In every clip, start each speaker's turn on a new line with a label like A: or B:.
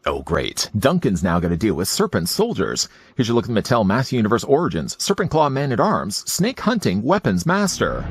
A: Oh great, Duncan's now got to deal with Serpent soldiers. Here's your look at the Mattel Master Universe Origins, Serpent Claw Man-at-Arms, Snake Hunting Weapons Master.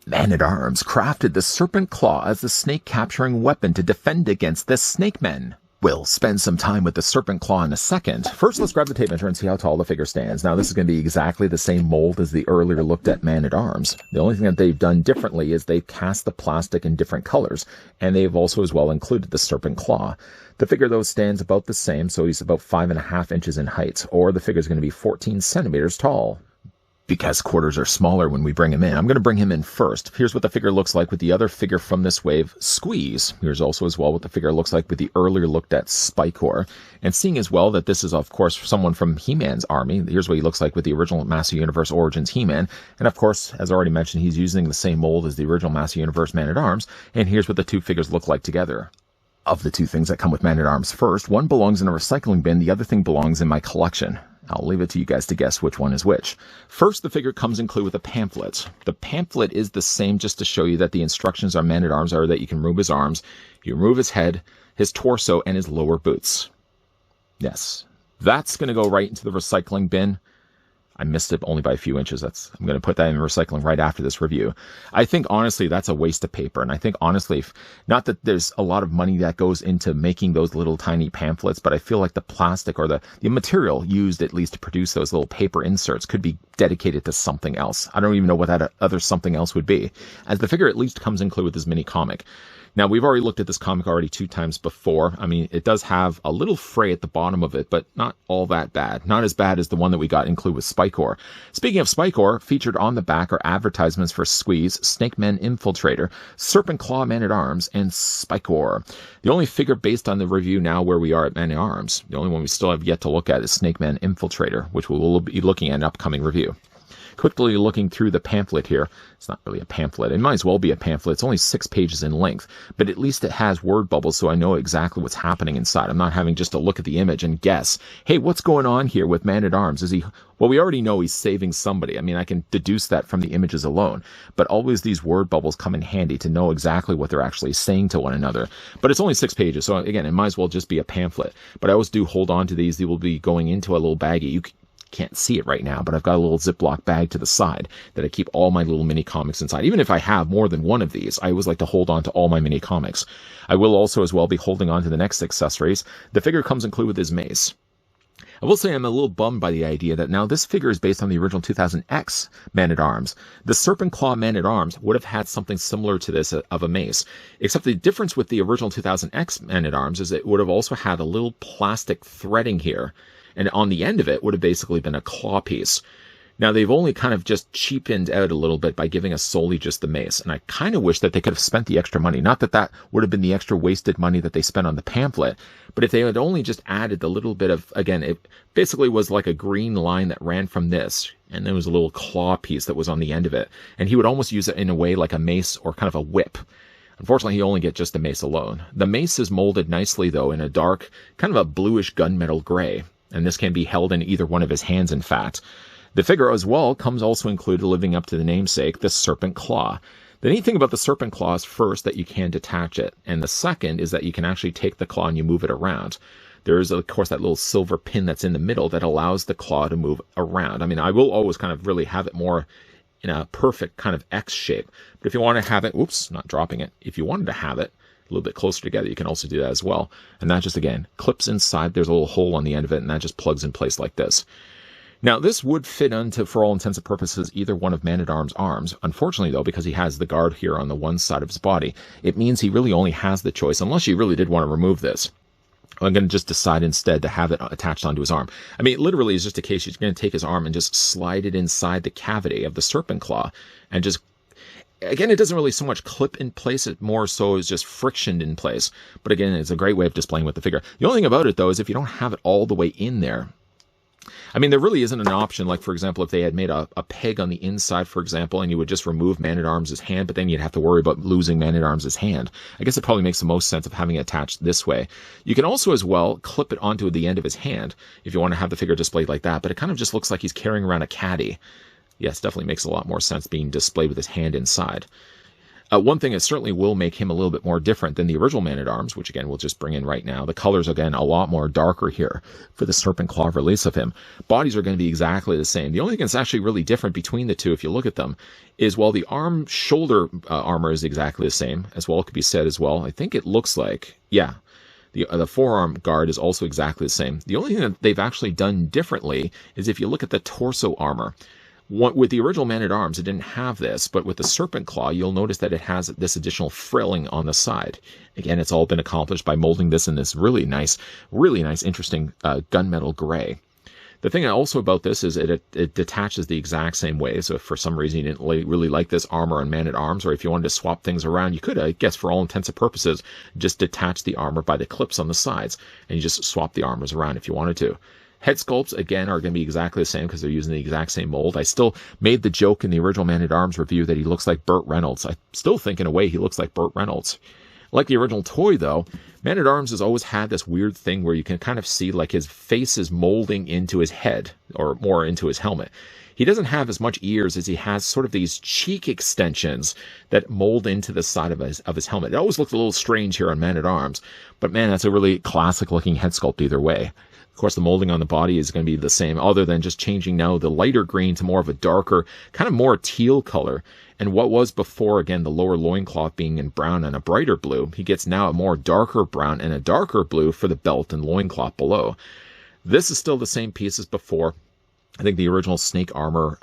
A: Man-at-Arms crafted the Serpent Claw as the snake-capturing weapon to defend against the Snake Men. We'll spend some time with the Serpent Claw in a second. First, let's grab the tape measure and see how tall the figure stands. Now, this is going to be exactly the same mold as the earlier looked at Man-at-Arms. The only thing that they've done differently is they've cast the plastic in different colors, and they've also as well included the Serpent Claw. The figure, though, stands about the same, so he's about 5.5 inches in height, or the figure is going to be 14 centimeters tall. Because quarters are smaller when we bring him in, I'm going to bring him in first. Here's what the figure looks like with the other figure from this wave, Squeeze. Here's also as well what the figure looks like with the earlier looked at Spikor. And seeing as well that this is, of course, someone from He-Man's army, here's what he looks like with the original Master Universe Origins He-Man. And of course, as already mentioned, he's using the same mold as the original Master Universe Man-at-Arms. And here's what the two figures look like together. Of the two things that come with Man-at-Arms first, one belongs in a recycling bin, the other thing belongs in my collection. I'll leave it to you guys to guess which one is which. First, the figure comes included with a pamphlet. The pamphlet is the same just to show you that the instructions on Man-at-Arms are that you can remove his arms, you remove his head, his torso, and his lower boots. Yes, that's going to go right into the recycling bin. I missed it only by a few inches. I'm going to put that in recycling right after this review. I think, honestly, that's a waste of paper. And I think, honestly, not that there's a lot of money that goes into making those little tiny pamphlets, but I feel like the plastic or the material used at least to produce those little paper inserts could be dedicated to something else. I don't even know what that other something else would be, as the figure at least comes included with this mini comic. Now, we've already looked at this comic already 2 times before. I mean, it does have a little fray at the bottom of it, but not all that bad. Not as bad as the one that we got included with Spikor. Speaking of Spikor, featured on the back are advertisements for Squeeze, Snake Men Infiltrator, Serpent Claw Man-at-Arms, and Spikor. The only figure based on the review now where we are at Man-at-Arms, the only one we still have yet to look at is Snake Man Infiltrator, which we will be looking at in an upcoming review. Quickly looking through the pamphlet here. It's not really a pamphlet. It might as well be a pamphlet. It's only 6 pages in length, but at least it has word bubbles so I know exactly what's happening inside. I'm not having just to look at the image and guess, hey, what's going on here with Man-at-Arms? Is he... Well, we already know he's saving somebody. I mean, I can deduce that from the images alone, but always these word bubbles come in handy to know exactly what they're actually saying to one another. But it's only 6 pages, so again, it might as well just be a pamphlet. But I always do hold on to these. They will be going into a little baggie. You can't see it right now, but I've got a little Ziploc bag to the side that I keep all my little mini comics inside. Even if I have more than one of these, I always like to hold on to all my mini comics. I will also as well be holding on to the next accessories. The figure comes included with his mace. I will say I'm a little bummed by the idea that now this figure is based on the original 2000X Man-at-Arms. The Serpent Claw Man-at-Arms would have had something similar to this of a mace, except the difference with the original 2000X Man-at-Arms is it would have also had a little plastic threading here, and on the end of it would have basically been a claw piece. Now, they've only kind of just cheapened out a little bit by giving us solely just the mace, and I kind of wish that they could have spent the extra money. Not that that would have been the extra wasted money that they spent on the pamphlet, but if they had only just added the little bit of, again, it basically was like a green line that ran from this, and there was a little claw piece that was on the end of it, and he would almost use it in a way like a mace or kind of a whip. Unfortunately, he only gets just the mace alone. The mace is molded nicely, though, in a dark, kind of a bluish gunmetal gray, and this can be held in either one of his hands, in fact. The figure as well comes also included, living up to the namesake, the Serpent Claw. The neat thing about the Serpent Claw is first that you can detach it, and the second is that you can actually take the claw and you move it around. There is, of course, that little silver pin that's in the middle that allows the claw to move around. I mean, I will always kind of really have it more in a perfect kind of X shape, but if you want to have it, oops, not dropping it, if you wanted to have it a little bit closer together, you can also do that as well. And that just, again, clips inside. There's a little hole on the end of it, and that just plugs in place like this. Now, this would fit into, for all intents and purposes, either one of Man-at-Arms' arms. Unfortunately, though, because he has the guard here on the one side of his body, it means he really only has the choice, unless you really did want to remove this. I'm going to just decide instead to have it attached onto his arm. I mean, it literally is just a case you're going to take his arm and just slide it inside the cavity of the Serpent Claw and just... Again, it doesn't really so much clip in place, it more so is just frictioned in place. But again, it's a great way of displaying with the figure. The only thing about it, though, is if you don't have it all the way in there, I mean, there really isn't an option, like, for example, if they had made a peg on the inside, for example, and you would just remove Man-at-Arms' hand, but then you'd have to worry about losing Man-at-Arms' hand. I guess it probably makes the most sense of having it attached this way. You can also as well clip it onto the end of his hand if you want to have the figure displayed like that, but it kind of just looks like he's carrying around a caddy. Yes, definitely makes a lot more sense being displayed with his hand inside. One thing that certainly will make him a little bit more different than the original Man-at-Arms, which again we'll just bring in right now. The colors, again, a lot more darker here for the Serpent Claw release of him. Bodies are going to be exactly the same. The only thing that's actually really different between the two, if you look at them, is while the shoulder armor is exactly the same, as well, it could be said as well. I think it looks like, yeah, the forearm guard is also exactly the same. The only thing that they've actually done differently is if you look at the torso armor. With the original Man-at-Arms, it didn't have this, but with the Serpent Claw, you'll notice that it has this additional frilling on the side. Again, it's all been accomplished by molding this in this really nice, interesting gunmetal gray. The thing also about this is it detaches the exact same way, so if for some reason you didn't really like this armor on Man-at-Arms, or if you wanted to swap things around, you could, I guess, for all intents and purposes, just detach the armor by the clips on the sides, and you just swap the armors around if you wanted to. Head sculpts, again, are going to be exactly the same because they're using the exact same mold. I still made the joke in the original Man-at-Arms review that he looks like Burt Reynolds. I still think, in a way, he looks like Burt Reynolds. Like the original toy, though, Man-at-Arms has always had this weird thing where you can kind of see like his face is molding into his head, or more into his helmet. He doesn't have as much ears as he has sort of these cheek extensions that mold into the side of his helmet. It always looked a little strange here on Man-at-Arms, but man, that's a really classic-looking head sculpt either way. Of course, the molding on the body is going to be the same, other than just changing now the lighter green to more of a darker, kind of more teal color. And what was before, again, the lower loincloth being in brown and a brighter blue, he gets now a more darker brown and a darker blue for the belt and loincloth below. This is still the same piece as before. I think the original snake armor,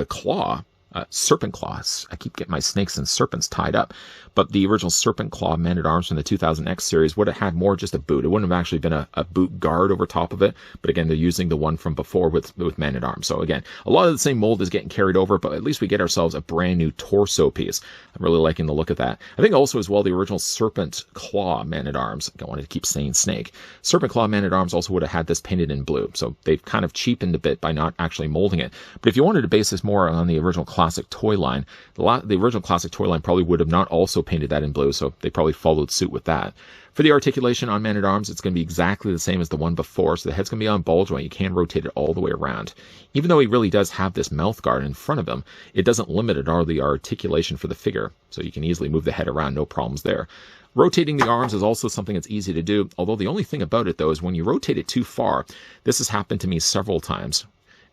A: claw, serpent claws. I keep getting my snakes and serpents tied up. But the original Serpent Claw Man-at-Arms from the 2000X series would have had more just a boot. It wouldn't have actually been a boot guard over top of it. But again, they're using the one from before with Man-at-Arms. So again, a lot of the same mold is getting carried over, but at least we get ourselves a brand new torso piece. I'm really liking the look of that. I think also as well, the original Serpent Claw Man-at-Arms, I wanted to keep saying snake. Serpent Claw Man-at-Arms also would have had this painted in blue. So they've kind of cheapened a bit by not actually molding it. But if you wanted to base this more on the original classic toy line, the original classic toy line probably would have not also painted that in blue, so they probably followed suit with that. For the articulation on Man-at-Arms, it's going to be exactly the same as the one before, so the head's going to be on ball joint. You can rotate it all the way around. Even though he really does have this mouth guard in front of him, it doesn't limit at all the articulation for the figure, so you can easily move the head around, no problems there. Rotating the arms is also something that's easy to do, although the only thing about it, though, is when you rotate it too far, this has happened to me several times.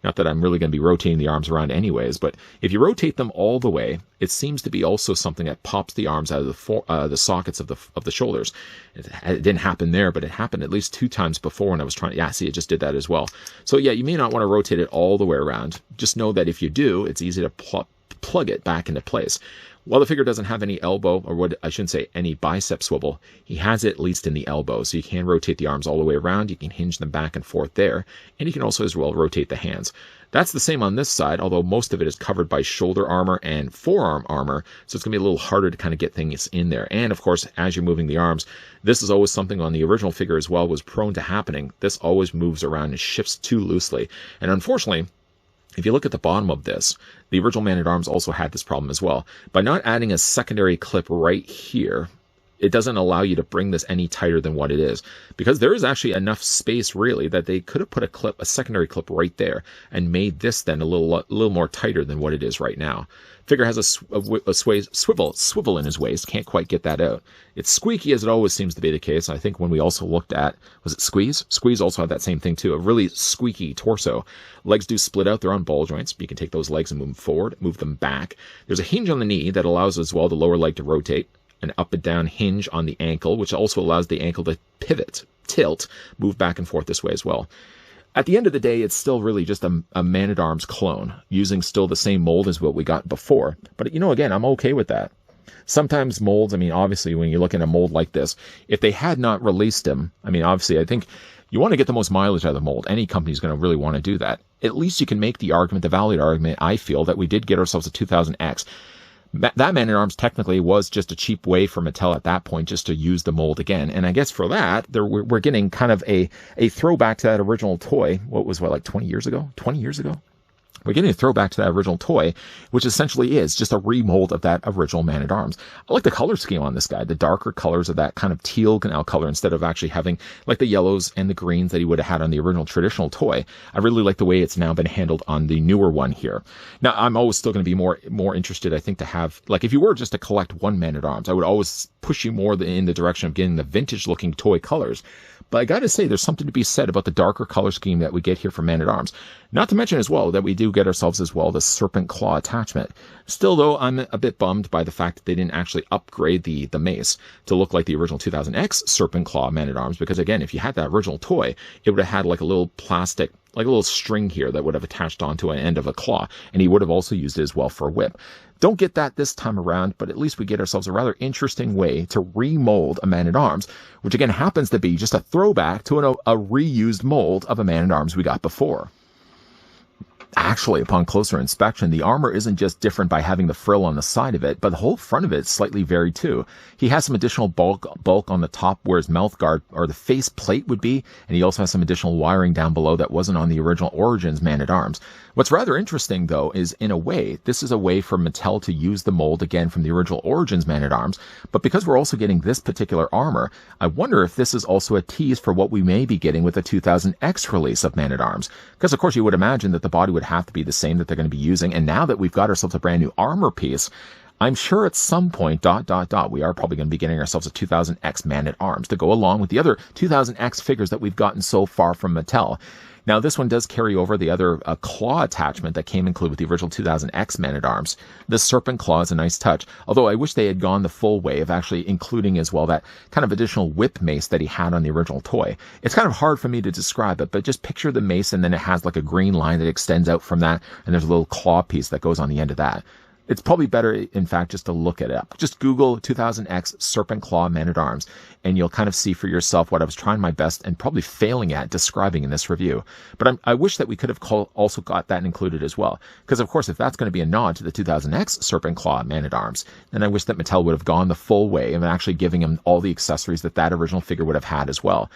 A: Not that I'm really going to be rotating the arms around anyways, but if you rotate them all the way, it seems to be also something that pops the arms out of the sockets of the shoulders. It didn't happen there, but it happened at least 2 times before when I was trying to, yeah, see, it just did that as well. So yeah, you may not want to rotate it all the way around. Just know that if you do, it's easy to plug it back into place. While the figure doesn't have any elbow, or what I shouldn't say, any bicep swivel, he has it at least in the elbow. So you can rotate the arms all the way around. You can hinge them back and forth there. And you can also as well rotate the hands. That's the same on this side, although most of it is covered by shoulder armor and forearm armor. So it's going to be a little harder to kind of get things in there. And of course, as you're moving the arms, this is always something on the original figure as well was prone to happening. This always moves around and shifts too loosely. And unfortunately, if you look at the bottom of this, the original Man-at-Arms also had this problem as well. By not adding a secondary clip right here, it doesn't allow you to bring this any tighter than what it is. Because there is actually enough space, really, that they could have put a secondary clip right there and made this then a little more tighter than what it is right now. Figure has a swivel in his waist. Can't quite get that out. It's squeaky, as it always seems to be the case. I think when we also looked at, was it Squeeze? Squeeze also had that same thing too, a really squeaky torso. Legs do split out. They're on ball joints. You can take those legs and move them forward, move them back. There's a hinge on the knee that allows as well the lower leg to rotate. An up and down hinge on the ankle, which also allows the ankle to pivot, tilt, move back and forth this way as well. At the end of the day, it's still really just a Man-at-Arms clone, using still the same mold as what we got before. But, you know, again, I'm okay with that. Sometimes molds, I mean, obviously, when you look at a mold like this, if they had not released them, I mean, obviously, I think you want to get the most mileage out of the mold. Any company's going to really want to do that. At least you can make the argument, the valid argument, I feel, that we did get ourselves a 2000X. That Man-at-Arms technically was just a cheap way for Mattel at that point just to use the mold again. And I guess for that, we're getting kind of a throwback to that original toy. Like 20 years ago? 20 years ago? We're getting a throwback to that original toy, which essentially is just a remold of that original Man-at-Arms. I like the color scheme on this guy, the darker colors of that kind of teal canal color instead of actually having like the yellows and the greens that he would have had on the original traditional toy. I really like the way it's now been handled on the newer one here. Now, I'm always still going to be more interested, I think, to have, like, if you were just to collect one Man-at-Arms, I would always push you more in the direction of getting the vintage-looking toy colors. But I got to say, there's something to be said about the darker color scheme that we get here from Man-at-Arms. Not to mention as well that we do get ourselves as well the Serpent Claw attachment. Still, though, I'm a bit bummed by the fact that they didn't actually upgrade the mace to look like the original 2000X Serpent Claw Man-at-Arms. Because again, if you had that original toy, it would have had like a little plastic, like a little string here that would have attached onto an end of a claw. And he would have also used it as well for a whip. Don't get that this time around, but at least we get ourselves a rather interesting way to remold a Man-at-Arms, which again happens to be just a throwback to a reused mold of a Man-at-Arms we got before. Actually, upon closer inspection, the armor isn't just different by having the frill on the side of it, but the whole front of it is slightly varied too. He has some additional bulk on the top where his mouth guard or the face plate would be, and he also has some additional wiring down below that wasn't on the original Origins Man-at-Arms. What's rather interesting, though, is in a way, this is a way for Mattel to use the mold again from the original Origins Man-at-Arms, but because we're also getting this particular armor, I wonder if this is also a tease for what we may be getting with the 2000X release of Man-at-Arms. Because, of course, you would imagine that the body would have to be the same that they're going to be using, and now that we've got ourselves a brand new armor piece, I'm sure at some point, we are probably going to be getting ourselves a 2000X Man-at-Arms to go along with the other 2000X figures that we've gotten so far from Mattel. Now, this one does carry over the other claw attachment that came included with the original 2000X Man-at-Arms. The Serpent Claw is a nice touch, although I wish they had gone the full way of actually including as well that kind of additional whip mace that he had on the original toy. It's kind of hard for me to describe it, but just picture the mace and then it has like a green line that extends out from that, and there's a little claw piece that goes on the end of that. It's probably better, in fact, just to look it up. Just Google 2000X Serpent Claw Man-at-Arms, and you'll kind of see for yourself what I was trying my best and probably failing at describing in this review. But I wish that we could have also got that included as well. Because, of course, if that's going to be a nod to the 2000X Serpent Claw Man-at-Arms, then I wish that Mattel would have gone the full way and actually giving him all the accessories that original figure would have had as well.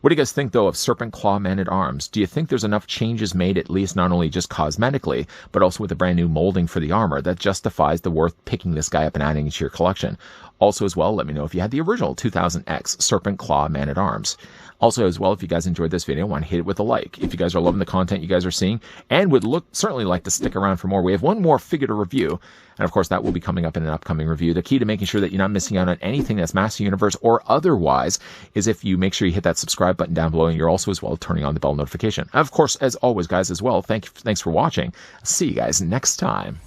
A: What do you guys think, though, of Serpent Claw Man-at-Arms? Do you think there's enough changes made, at least not only just cosmetically, but also with a brand new molding for the armor that justifies the worth picking this guy up and adding it to your collection? Also, as well, let me know if you had the original 2000X Serpent Claw Man-at-Arms. Also, as well, if you guys enjoyed this video, want to hit it with a like. If you guys are loving the content you guys are seeing and would certainly like to stick around for more, we have one more figure to review. And of course, that will be coming up in an upcoming review. The key to making sure that you're not missing out on anything that's Master Universe or otherwise is if you make sure you hit that subscribe button down below, and you're also as well turning on the bell notification. And of course, as always, guys, as well, thanks for watching. See you guys next time.